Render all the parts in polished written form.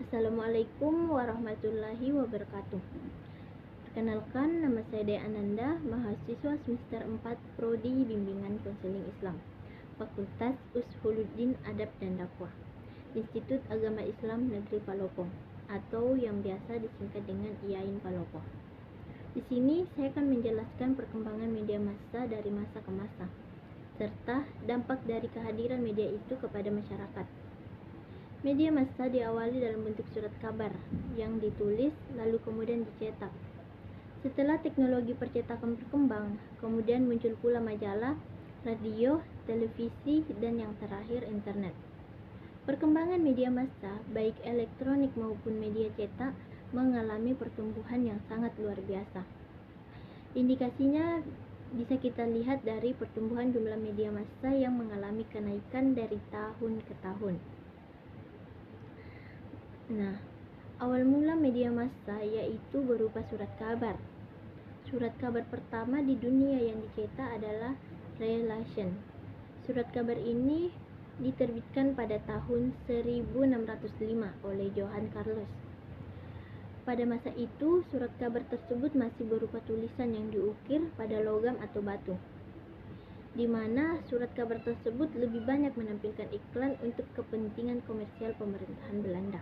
Assalamualaikum warahmatullahi wabarakatuh. Perkenalkan, nama saya Dea Ananda, mahasiswa semester 4 Prodi Bimbingan Konseling Islam, Fakultas Ushuluddin Adab dan Dakwah, Institut Agama Islam Negeri Palopo, atau yang biasa disingkat dengan IAIN Palopo. Di sini saya akan menjelaskan perkembangan media massa dari masa ke masa, serta dampak dari kehadiran media itu kepada masyarakat. Media massa diawali dalam bentuk surat kabar yang ditulis lalu kemudian dicetak. Setelah teknologi percetakan berkembang, kemudian muncul pula majalah, radio, televisi, dan yang terakhir internet. Perkembangan media massa, baik elektronik maupun media cetak, mengalami pertumbuhan yang sangat luar biasa. Indikasinya bisa kita lihat dari pertumbuhan jumlah media massa yang mengalami kenaikan dari tahun ke tahun. Nah, awal mula media massa yaitu berupa surat kabar. Surat kabar pertama di dunia yang dicetak adalah Relation. Surat kabar ini diterbitkan pada tahun 1605 oleh Johann Carlos. Pada masa itu, surat kabar tersebut masih berupa tulisan yang diukir pada logam atau batu, di mana surat kabar tersebut lebih banyak menampilkan iklan untuk kepentingan komersial pemerintahan Belanda.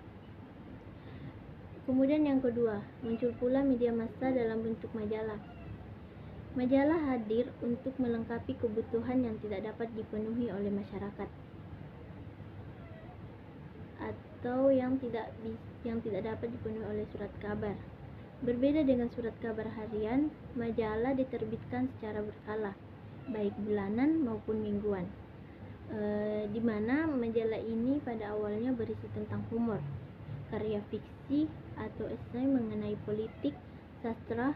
Kemudian yang kedua, muncul pula media massa dalam bentuk majalah. Majalah hadir untuk melengkapi kebutuhan yang tidak dapat dipenuhi oleh masyarakat, atau yang tidak dapat dipenuhi oleh surat kabar. Berbeda dengan surat kabar harian, majalah diterbitkan secara berkala, baik bulanan maupun mingguan, di mana majalah ini pada awalnya berisi tentang humor, karya fiksi atau esai mengenai politik, sastra,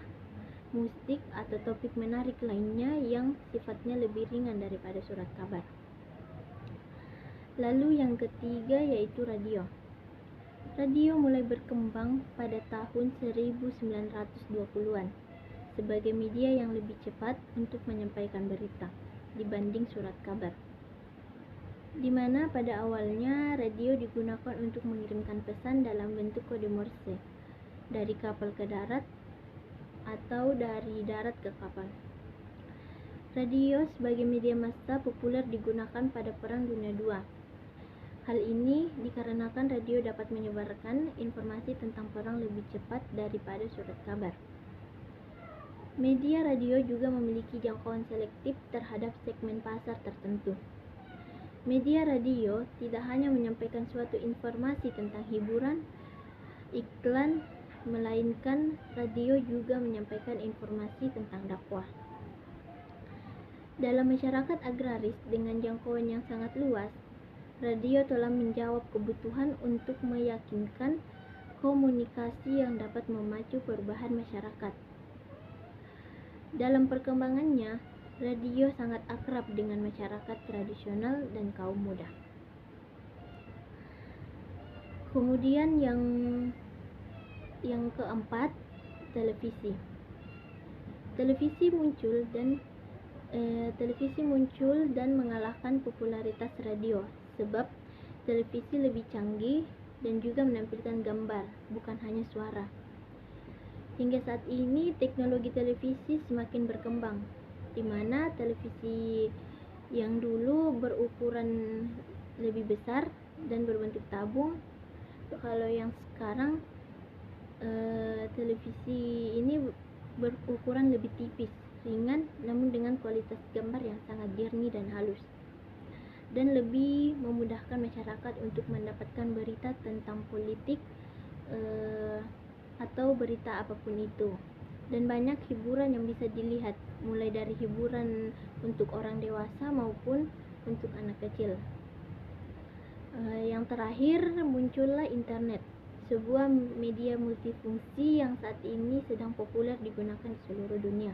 musik, atau topik menarik lainnya yang sifatnya lebih ringan daripada surat kabar. Lalu yang ketiga yaitu radio. Radio mulai berkembang pada tahun 1920-an sebagai media yang lebih cepat untuk menyampaikan berita dibanding surat kabar, di mana pada awalnya radio digunakan untuk mengirimkan pesan dalam bentuk kode Morse dari kapal ke darat atau dari darat ke kapal. Radio sebagai media massa populer digunakan pada Perang Dunia II. Hal ini dikarenakan radio dapat menyebarkan informasi tentang perang lebih cepat daripada surat kabar. Media radio juga memiliki jangkauan selektif terhadap segmen pasar tertentu. Media radio tidak hanya menyampaikan suatu informasi tentang hiburan, iklan, melainkan radio juga menyampaikan informasi tentang dakwah. Dalam masyarakat agraris dengan jangkauan yang sangat luas, radio telah menjawab kebutuhan untuk meyakinkan komunikasi yang dapat memacu perubahan masyarakat. Dalam perkembangannya, radio sangat akrab dengan masyarakat tradisional dan kaum muda. Kemudian yang keempat, televisi. Televisi muncul dan mengalahkan popularitas radio sebab televisi lebih canggih dan juga menampilkan gambar, bukan hanya suara. Hingga saat ini teknologi televisi semakin berkembang, di mana televisi yang dulu berukuran lebih besar dan berbentuk tabung, kalau yang sekarang televisi ini berukuran lebih tipis, ringan, namun dengan kualitas gambar yang sangat jernih dan halus, dan lebih memudahkan masyarakat untuk mendapatkan berita tentang politik atau berita apapun itu. Dan banyak hiburan yang bisa dilihat, mulai dari hiburan untuk orang dewasa maupun untuk anak kecil. Yang terakhir, muncullah internet, sebuah media multifungsi yang saat ini sedang populer digunakan di seluruh dunia.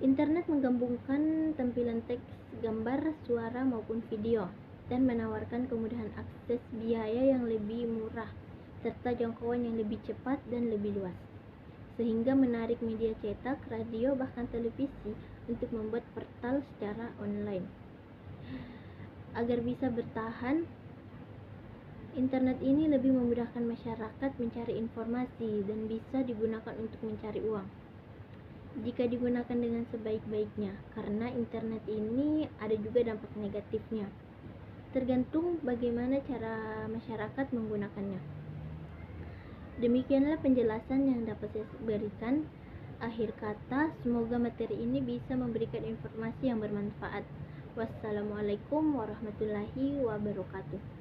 Internet menggabungkan tampilan teks, gambar, suara maupun video, dan menawarkan kemudahan akses biaya yang lebih murah serta jangkauan yang lebih cepat dan lebih luas, sehingga menarik media cetak, radio, bahkan televisi untuk membuat portal secara online. Agar bisa bertahan, Internet ini lebih memudahkan masyarakat mencari informasi dan bisa digunakan untuk mencari uang jika digunakan dengan sebaik-baiknya, karena internet ini ada juga dampak negatifnya. Tergantung bagaimana cara masyarakat menggunakannya. Demikianlah penjelasan yang dapat saya berikan. Akhir kata, semoga materi ini bisa memberikan informasi yang bermanfaat. Wassalamualaikum warahmatullahi wabarakatuh.